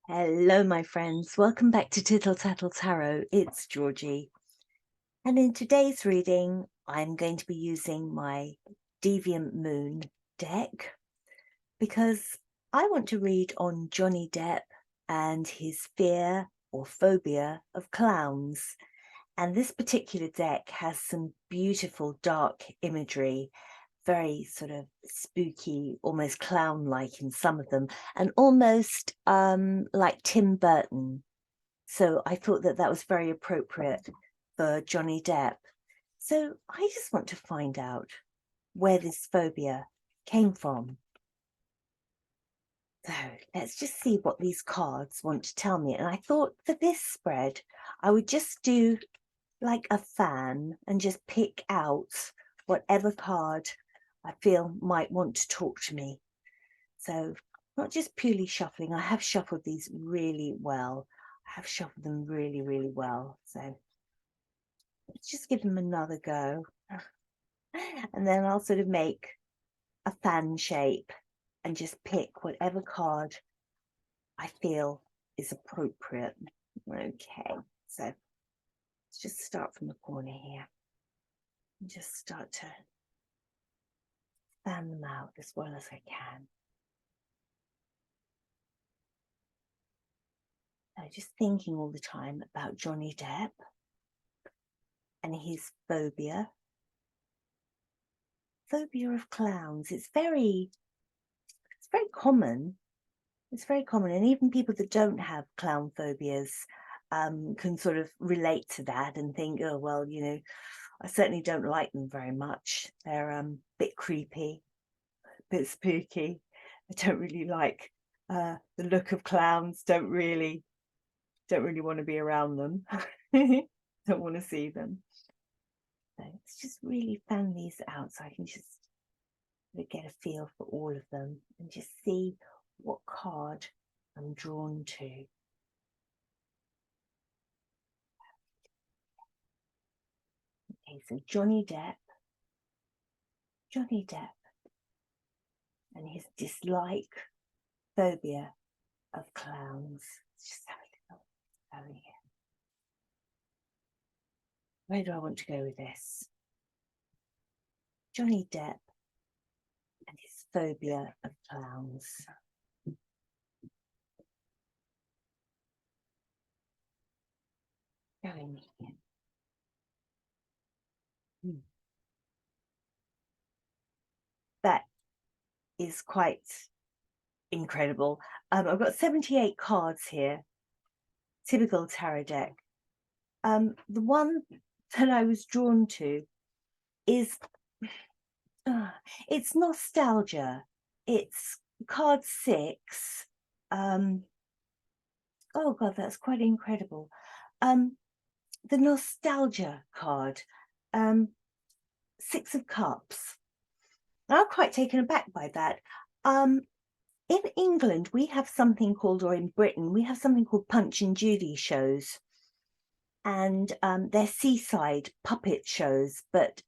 Hello, my friends. Welcome back to Tittle Tattle Tarot. It's Georgie. And in today's reading, I'm going to be using my Deviant Moon deck because I want to read on Johnny Depp and his fear or phobia of clowns. And this particular deck has some beautiful dark imagery, very sort of spooky, almost clown-like in some of them, and almost like Tim Burton. So I thought that that was very appropriate for Johnny Depp. So I just want to find out where this phobia came from. So let's just see what these cards want to tell me. And I thought for this spread, I would just do like a fan and just pick out whatever card I feel might want to talk to me. So not just purely shuffling. I have shuffled these really well. I have shuffled them really, really well. So let's just give them another go. And then I'll sort of make a fan shape and just pick whatever card I feel is appropriate. Okay, so let's just start from the corner here and just start to fan them out as well as I can. So just thinking all the time about Johnny Depp and his phobia of clowns. It's very common. It's very common, and even people that don't have clown phobias can sort of relate to that and think, oh well, you know, I certainly don't like them very much. They're a bit creepy, a bit spooky. I don't really like the look of clowns. Don't really want to be around them. Don't want to see them. So let's just really fan these out so I can just get a feel for all of them and just see what card I'm drawn to. Okay, so Johnny Depp and his dislike, phobia of clowns. Let's just have a little go here. Where do I want to go with this? Johnny Depp and his phobia of clowns. Going here. That is quite incredible. I've got 78 cards here, typical tarot deck. The one that I was drawn to is it's nostalgia. It's card 6. Oh god, that's quite incredible. The nostalgia card, 6 of Cups. I'm quite taken aback by that. In England, we have something called, or in Britain, we have something called Punch and Judy shows. And they're seaside puppet shows, but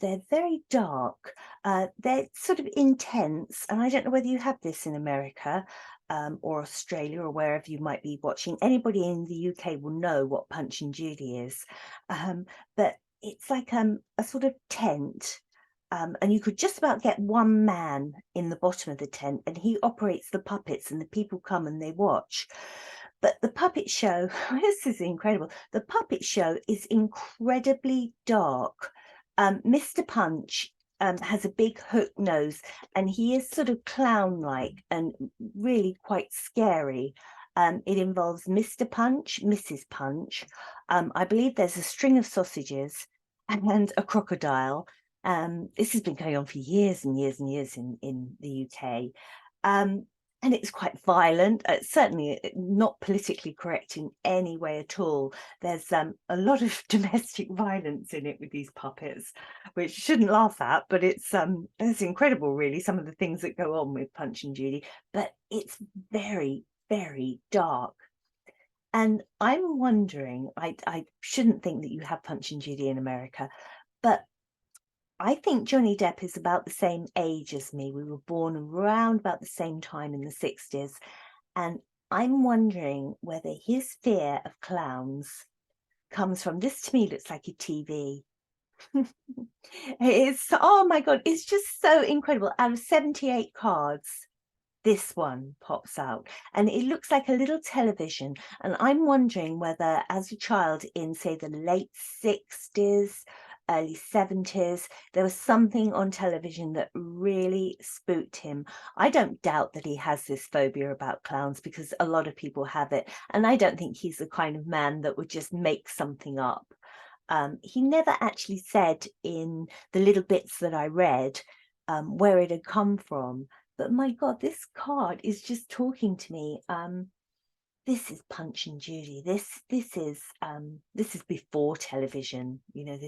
they're very dark. They're sort of intense, and I don't know whether you have this in America or Australia or wherever you might be watching. Anybody in the UK will know what Punch and Judy is, but it's like a sort of tent. And you could just about get one man in the bottom of the tent, and he operates the puppets, and the people come and they watch. But the puppet show, this is incredible. The puppet show is incredibly dark. Mr. Punch has a big hook nose, and he is sort of clown-like and really quite scary. It involves Mr. Punch, Mrs. Punch. I believe there's a string of sausages and a crocodile. This has been going on for years and years and years in the UK. And it's quite violent, certainly not politically correct in any way at all. There's a lot of domestic violence in it with these puppets, which you shouldn't laugh at, but it's incredible, really, some of the things that go on with Punch and Judy. But it's very, very dark. And I'm wondering, I shouldn't think that you have Punch and Judy in America, but I think Johnny Depp is about the same age as me. We were born around about the same time in the 60s. And I'm wondering whether his fear of clowns comes from, this to me looks like a TV. It's, oh my God, it's just so incredible. Out of 78 cards, this one pops out and it looks like a little television. And I'm wondering whether as a child in, say, the late 60s, early 70s, there was something on television that really spooked him. I don't doubt that he has this phobia about clowns, because a lot of people have it. And I don't think he's the kind of man that would just make something up. He never actually said in the little bits that I read where it had come from. But my God, this card is just talking to me. This is Punch and Judy. This is before television. You know,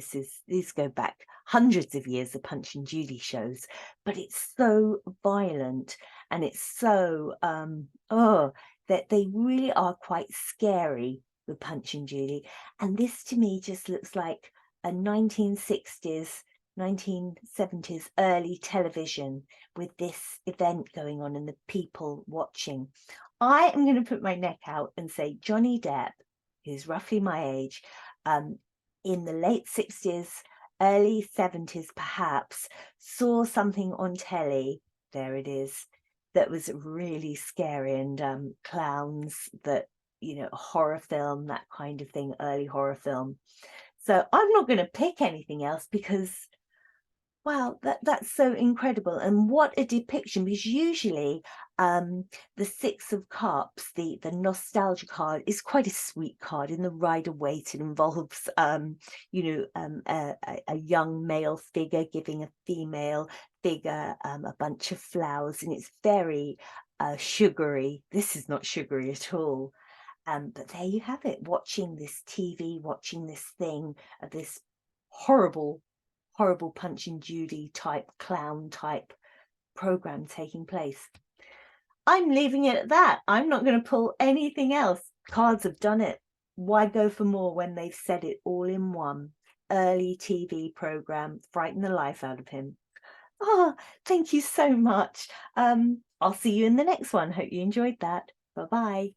these go back hundreds of years of Punch and Judy shows. But it's so violent and it's so that they really are quite scary with Punch and Judy. And this to me just looks like a 1960s 1970s early television with this event going on and the people watching. I am going to put my neck out and say Johnny Depp, who's roughly my age, in the late 60s, early 70s perhaps, saw something on telly, there it is, that was really scary, and clowns, that, you know, horror film, that kind of thing, early horror film. So I'm not going to pick anything else because, wow, that's so incredible. And what a depiction, because usually the Six of Cups, the nostalgia card, is quite a sweet card. In the Rider-Waite, it involves you know, a young male figure giving a female figure a bunch of flowers, and it's very sugary. This is not sugary at all. But there you have it, watching this TV, watching this thing, this horrible Punch and Judy type, clown type program taking place. I'm leaving it at that. I'm not going to pull anything else. Cards have done it. Why go for more when they've said it all in one? Early TV program, frighten the life out of him. Oh, thank you so much. I'll see you in the next one. Hope you enjoyed that. Bye-bye.